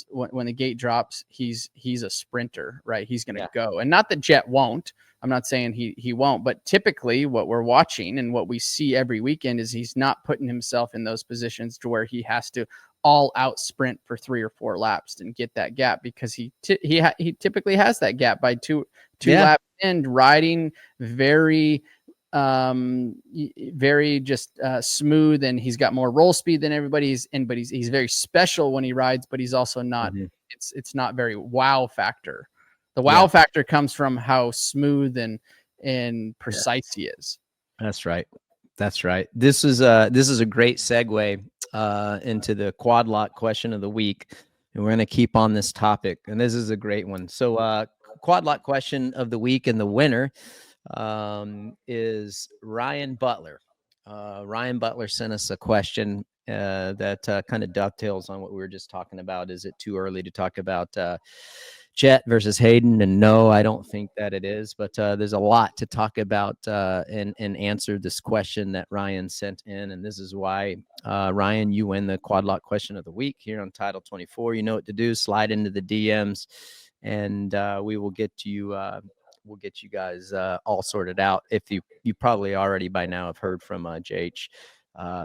when the gate drops, he's a sprinter, right? He's going to go, and not that Jett won't. I'm not saying he won't, but typically what we're watching and what we see every weekend is he's not putting himself in those positions to where he has to all out sprint for 3 or 4 laps and get that gap, because he typically has that gap by two laps in, riding very just smooth, and he's got more roll speed than everybody. But he's very special when he rides, but he's also not. It's not very wow factor. The wow factor comes from how smooth and precise he is. That's right. This is a great segue into the quad lock question of the week, and we're going to keep on this topic, and this is a great one. So quad lock question of the week, and the winner is Ryan Butler. Ryan Butler sent us a question that kind of dovetails on what we were just talking about. Is it too early to talk about Jett versus Haiden? And no, I don't think that it is, but there's a lot to talk about and answer this question that Ryan sent in. And this is why, Ryan, you win the quad lock question of the week here on Title 24. You know what to do. Slide into the DMs, and we will get you guys all sorted out. If you probably already by now have heard from JH.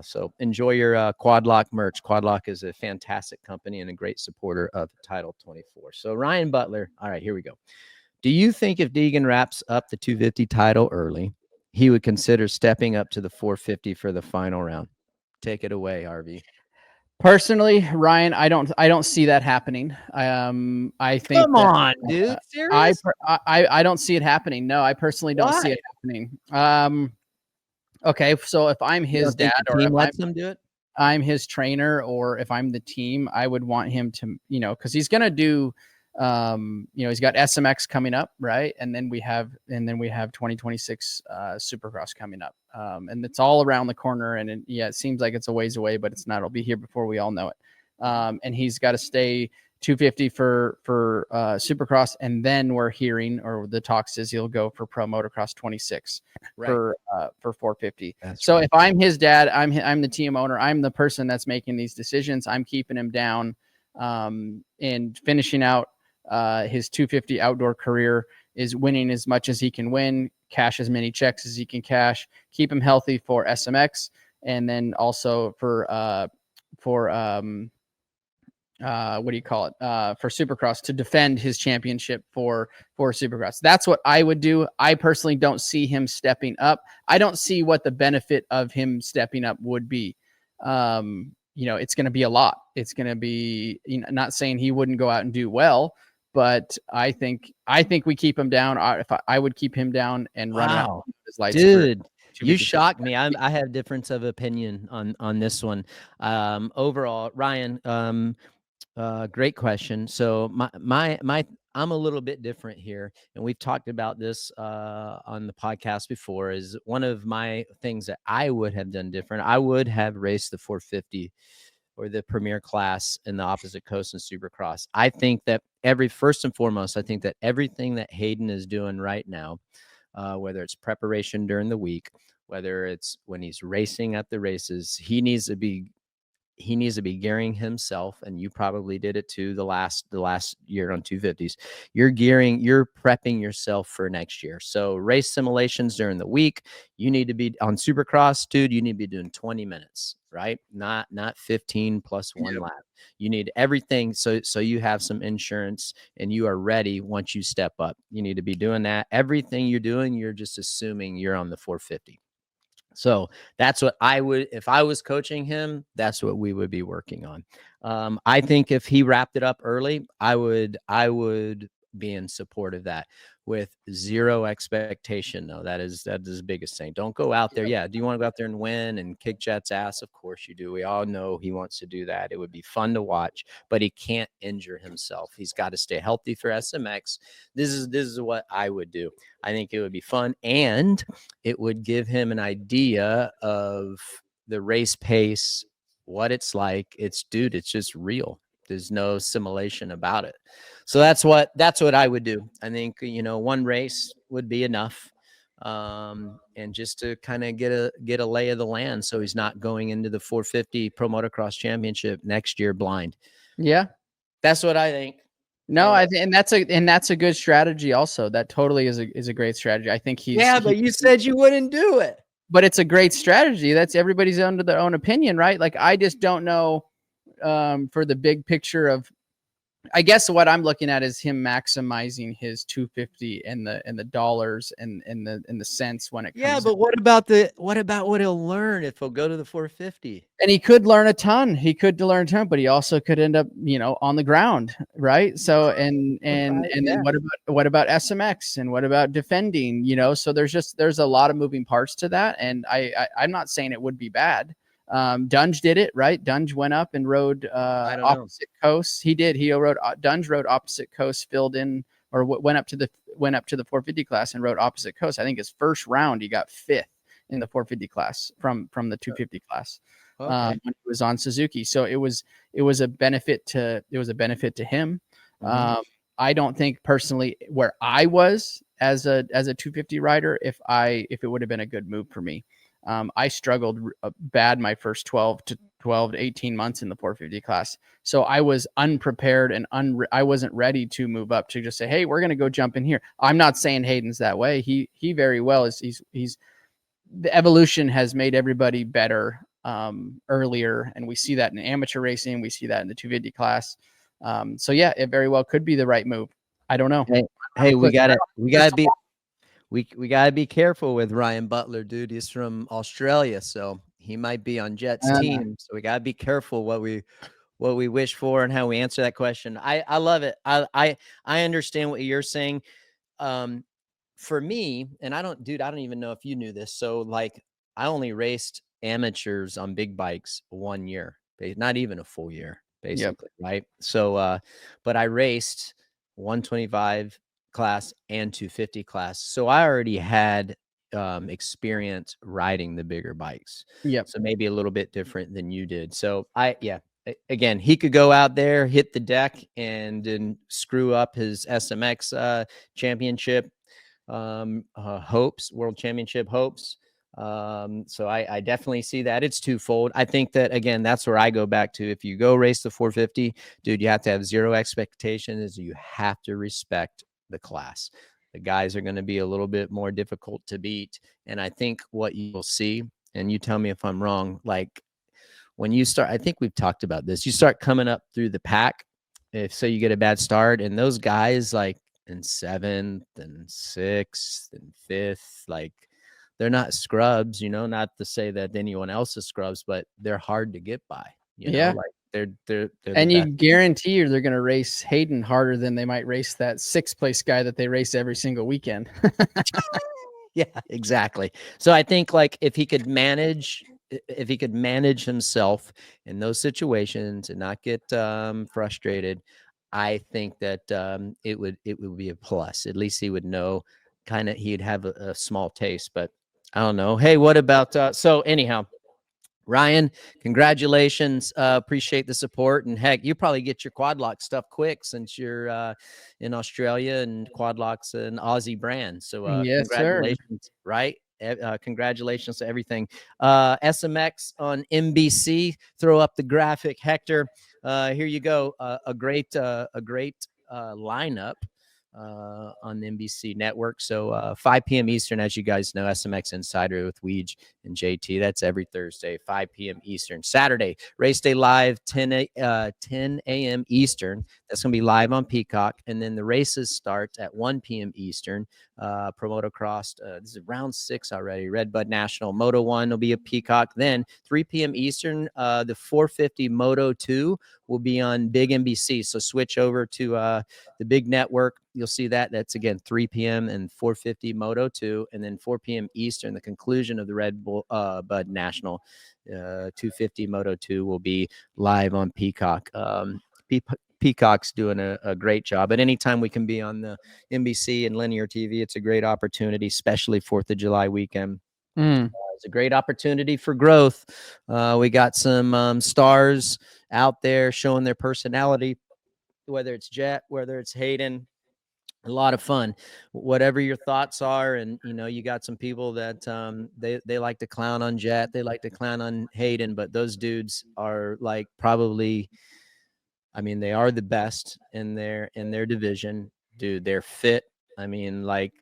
So enjoy your Quad Lock merch. Quad Lock is a fantastic company and a great supporter of Title 24. So Ryan Butler, all right, here we go. Do you think if Deegan wraps up the 250 title early, he would consider stepping up to the 450 for the final round? Take it away, RV. Personally, Ryan, I don't see that happening. I think. Come on, dude. Serious? I don't see it happening. No, I personally don't see it happening. Okay, so if I'm his dad, or if lets him do it, I'm his trainer, or if I'm the team, I would want him to, because he's gonna do, he's got SMX coming up, right? And then we have 2026 Supercross coming up, and it's all around the corner. And it seems like it's a ways away, but it's not. It'll be here before we all know it. And he's got to stay 250 for Supercross, and then we're hearing, or the talk says, he'll go for Pro Motocross 26 for 450. So if I'm his dad, I'm the team owner, I'm the person that's making these decisions. I'm keeping him down and finishing out his 250 outdoor career, is winning as much as he can win, cash as many checks as he can cash, keep him healthy for SMX, and then also for Supercross, to defend his championship for Supercross. That's what I would do. I personally don't see him stepping up. I don't see what the benefit of him stepping up would be. It's going to be a lot. It's going to be, not saying he wouldn't go out and do well, but I think we keep him down. I would keep him down and run out his lights. Dude, you shocked me. I have difference of opinion on this one. Overall, Ryan, great question. So I'm a little bit different here, and we've talked about this on the podcast before. Is one of my things that I would have done different. I would have raced the 450 or the premier class in the opposite coast and Supercross. I think that first and foremost, I think that everything that Haiden is doing right now, whether it's preparation during the week, whether it's when he's racing at the races, he needs to be gearing himself, and you probably did it too the last year on 250s. You're prepping yourself for next year. So race simulations during the week, you need to be on Supercross, dude. You need to be doing 20 minutes, right? Not 15 plus one lap. You need everything so you have some insurance and you are ready once you step up. You need to be doing that. Everything you're doing, you're just assuming you're on the 450. So that's what I would, if I was coaching him, that's what we would be working on. I think if he wrapped it up early, I would be in support of that with zero expectation. No, that is the biggest thing. Don't go out there. Yeah. Do you want to go out there and win and kick Jett's ass? Of course you do. We all know he wants to do that. It would be fun to watch, but he can't injure himself. He's got to stay healthy for SMX. This is what I would do. I think it would be fun, and it would give him an idea of the race pace, what it's like. It's just real. There's no simulation about it. So that's what I would do. I think, one race would be enough. And just to kind of get a lay of the land. So he's not going into the 450 Pro Motocross Championship next year blind. Yeah. That's what I think. No, and that's a good strategy also. That totally is a great strategy. I think but you said you wouldn't do it. But it's a great strategy. That's everybody's under their own opinion, right? Like, I just don't know for the big picture of, I guess what I'm looking at is him maximizing his 250 and the dollars and the cents when it comes. Yeah, but what about what he'll learn if he'll go to the 450? And he could learn a ton. But he also could end up, on the ground, right? So and then what about SMX and what about defending? So there's a lot of moving parts to that, and I'm not saying it would be bad. Dunge did it, right? Dunge went up and rode opposite coasts. Dunge rode opposite coasts, filled in, or went up to the 450 class and rode opposite coast. I think his first round he got 5th in the 450 class from the 250 class. Okay. When he was on Suzuki. So it was a benefit to him. Mm-hmm. I don't think personally where I was as a 250 rider, if it would have been a good move for me. I struggled bad my first 12 to 18 months in the 450 class. So I was unprepared and I wasn't ready to move up to just say, hey, we're going to go jump in here. I'm not saying Hayden's that way. He very well is. He's the evolution has made everybody better earlier. And we see that in amateur racing. We see that in the 250 class. So yeah, it very well could be the right move. I don't know. Hey, we gotta be careful with Ryan Butler, dude. He's from Australia, so he might be on Jett's team. So we gotta be careful what we wish for and how we answer that question. I love it. I understand what you're saying. For me, and I don't even know if you knew this. So like, I only raced amateurs on big bikes 1 year, not even a full year, basically. Yep. Right. So, but I raced 125 class and 250 class. So I already had experience riding the bigger bikes. Yeah. So maybe a little bit different than you did. So again, he could go out there, hit the deck and screw up his SMX championship hopes, world championship hopes. So I definitely see that. It's twofold. I think that, again, that's where I go back to. If you go race the 450, dude, you have to have zero expectations. You have to respect the class. The guys are going to be a little bit more difficult to beat. And I think what you'll see, and you tell me if I'm wrong, like when you start, I think we've talked about this, you start coming up through the pack. If so, you get a bad start, and those guys like in 7th and 6th and 5th, like they're not scrubs, not to say that anyone else is scrubs, but they're hard to get by. Like they're and you guarantee you they're going to race Haiden harder than they might race that 6th place guy that they race every single weekend. Yeah, exactly. So I think like if he could manage himself in those situations and not get frustrated, I think that it would be a plus. At least he would know, he'd have a small taste, but I don't know. Hey, what about so anyhow, Ryan, congratulations. Appreciate the support. And heck, you probably get your quad lock stuff quick since you're in Australia, and quad lock's an Aussie brand. So Yes, sir. congratulations, right? Congratulations to everything. SMX on NBC. Throw up the graphic, Hector. Here you go. A great lineup on the NBC network. So 5 p.m. Eastern, as you guys know, SMX Insider with Weege and JT. That's every Thursday, 5 p.m. Eastern. Saturday, Race Day Live, 10 a.m. Eastern. That's going to be live on Peacock. And then the races start at 1 p.m. Eastern. Pro Motocross, this is round 6 already. Red Bud National. Moto 1 will be a Peacock. Then 3 p.m. Eastern, the 450 Moto 2 will be on Big NBC. So switch over to the big network. You'll see that. That's again 3 p.m. and 450 Moto 2, and then 4 p.m. Eastern, the conclusion of the Red Bud National 250 Moto 2 will be live on Peacock. Peacock's doing a great job. At any time we can be on the NBC and linear TV, it's a great opportunity, especially 4th of July weekend. It's a great opportunity for growth. We got some stars out there showing their personality, whether it's Jett, whether it's Haiden. A lot of fun. Whatever your thoughts are, and you got some people that they like to clown on Jett, they like to clown on Haiden, but those dudes are like probably, I mean, they are the best in their division, dude. They're fit. I mean, like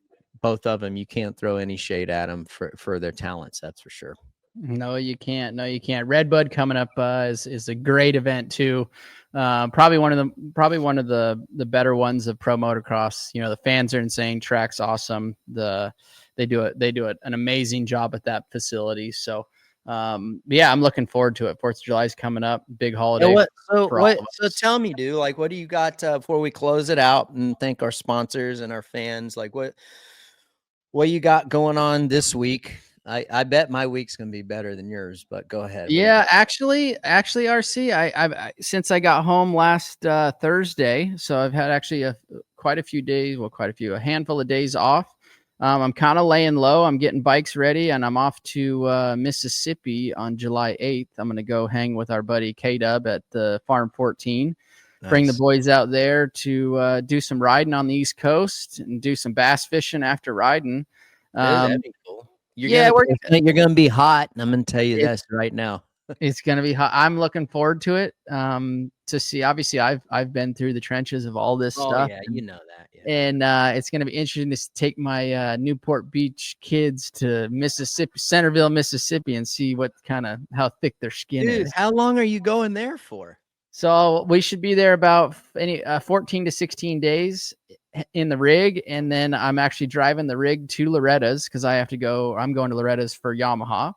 both of them, you can't throw any shade at them for their talents. That's for sure. No, you can't. No, you can't. Red Bud coming up is a great event too. Probably one of the better ones of pro motocross. The fans are insane. Track's awesome. They do an amazing job at that facility. So yeah, I'm looking forward to it. 4th of July is coming up. Big holiday. So tell me, dude, like, what do you got before we close it out and thank our sponsors and our fans? Like, what you got going on this week? I bet my week's gonna be better than yours, but go ahead. Yeah, actually, RC, I since I got home last Thursday, so I've had actually a handful of days off. I'm kind of laying low. I'm getting bikes ready, and I'm off to Mississippi on July 8th. I'm gonna go hang with our buddy K-Dub at the Farm 14. Nice. Bring the boys out there to do some riding on the East Coast and do some bass fishing after riding. That'd be cool. You're gonna be hot, and I'm gonna tell you this right now. It's gonna be hot. I'm looking forward to it. To see. Obviously, I've been through the trenches of all this stuff. Yeah, you know that. Yeah. And it's gonna be interesting to take my Newport Beach kids to Centerville, Mississippi, and see how thick their skin is. Dude, how long are you going there for? So we should be there about 14 to 16 days in the rig, and then I'm actually driving the rig to Loretta's because I'm going to Loretta's for Yamaha.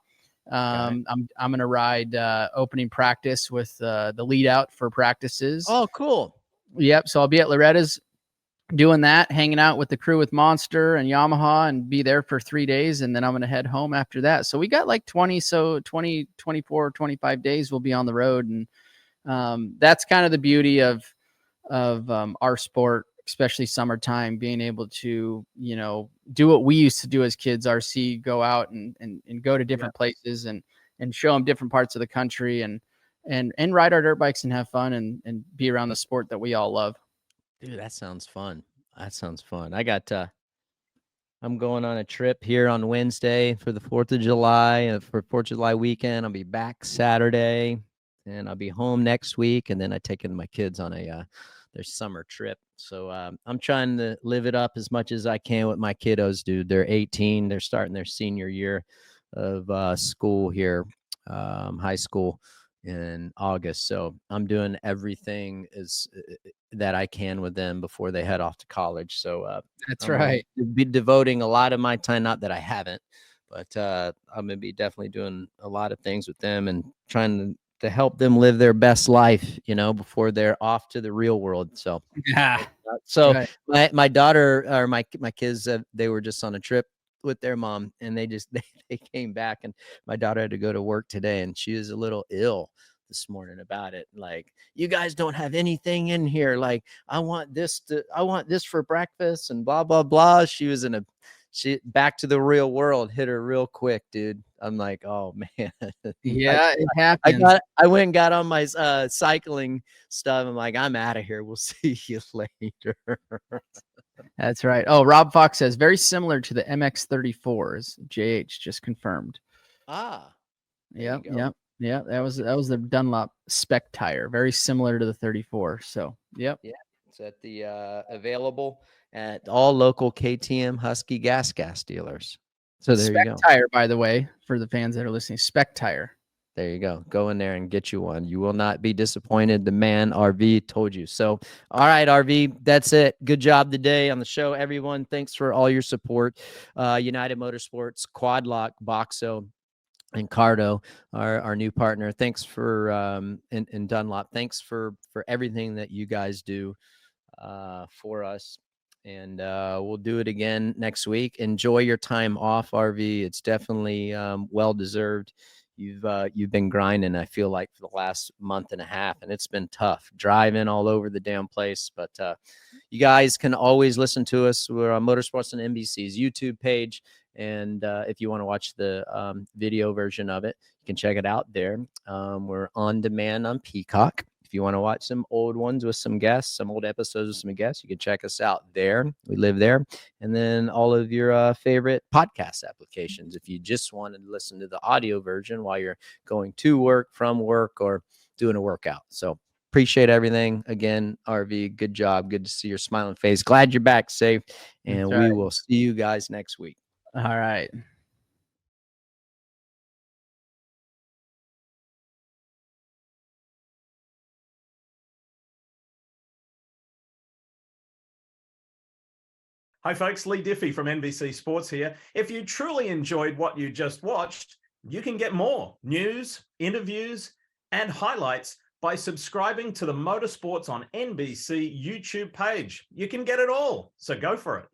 I'm going to ride opening practice with the lead out for practices. Oh, cool. Yep. So I'll be at Loretta's doing that, hanging out with the crew with Monster and Yamaha, and be there for 3 days. And then I'm going to head home after that. So we got like 20, 24, 25 days we'll be on the road. And that's kind of the beauty of our sport, especially summertime, being able to, do what we used to do as kids, RC, go out and go to different places and show them different parts of the country and ride our dirt bikes and have fun and be around the sport that we all love. Dude, that sounds fun. I'm going on a trip here on Wednesday for the 4th of July, for 4th of July weekend. I'll be back Saturday, and I'll be home next week. And then I take in my kids on their summer trip. So I'm trying to live it up as much as I can with my kiddos, dude. They're 18. They're starting their senior year of school here, high school in August. So I'm doing everything that I can with them before they head off to college. So that's right. Be devoting a lot of my time, not that I haven't, but I'm going to be definitely doing a lot of things with them and trying to help them live their best life, before they're off to the real world. So, yeah. So right. my daughter or my kids, they were just on a trip with their mom, and they came back, and my daughter had to go to work today, and she was a little ill this morning about it. Like, you guys don't have anything in here. Like, I want this for breakfast and blah, blah, blah. She was in she back to the real world hit her real quick, dude. I'm like, oh man. Yeah, it happens. I went and got on my cycling stuff. I'm like, I'm out of here. We'll see you later. That's right. Oh, Rob Fox says very similar to the MX-34s. JH just confirmed. Ah. Yep. That was the Dunlop spec tire, very similar to the 34. So, yep. Yeah, it's at the available at all local KTM Husky gas dealers. So there Spec you go. tire, by the way, for the fans that are listening. Spec tire. There you go. Go in there and get you one. You will not be disappointed. The man RV told you. So, all right, RV, that's it. Good job today on the show, everyone. Thanks for all your support. United Motorsports, Quad Lock, Boxo, and Cardo, our new partner. Thanks for and Dunlop. Thanks for everything that you guys do for us. And we'll do it again next week. Enjoy your time off, RV. It's definitely well deserved. You've been grinding, I feel like, for the last month and a half, and it's been tough driving all over the damn place. But you guys can always listen to us. We're on Motorsports and NBC's YouTube page. And if you want to watch the video version of it, you can check it out there. We're on demand on Peacock. If you want to watch some old ones with some guests, some old episodes with some guests, you can check us out there. We live there. And then all of your favorite podcast applications. If you just want to listen to the audio version while you're going to work, from work, or doing a workout. So appreciate everything. Again, RV, good job. Good to see your smiling face. Glad you're back safe. And we will see you guys next week. All right. Hi, folks. Lee Diffie from NBC Sports here. If you truly enjoyed what you just watched, you can get more news, interviews, and highlights by subscribing to the Motorsports on NBC YouTube page. You can get it all, so go for it.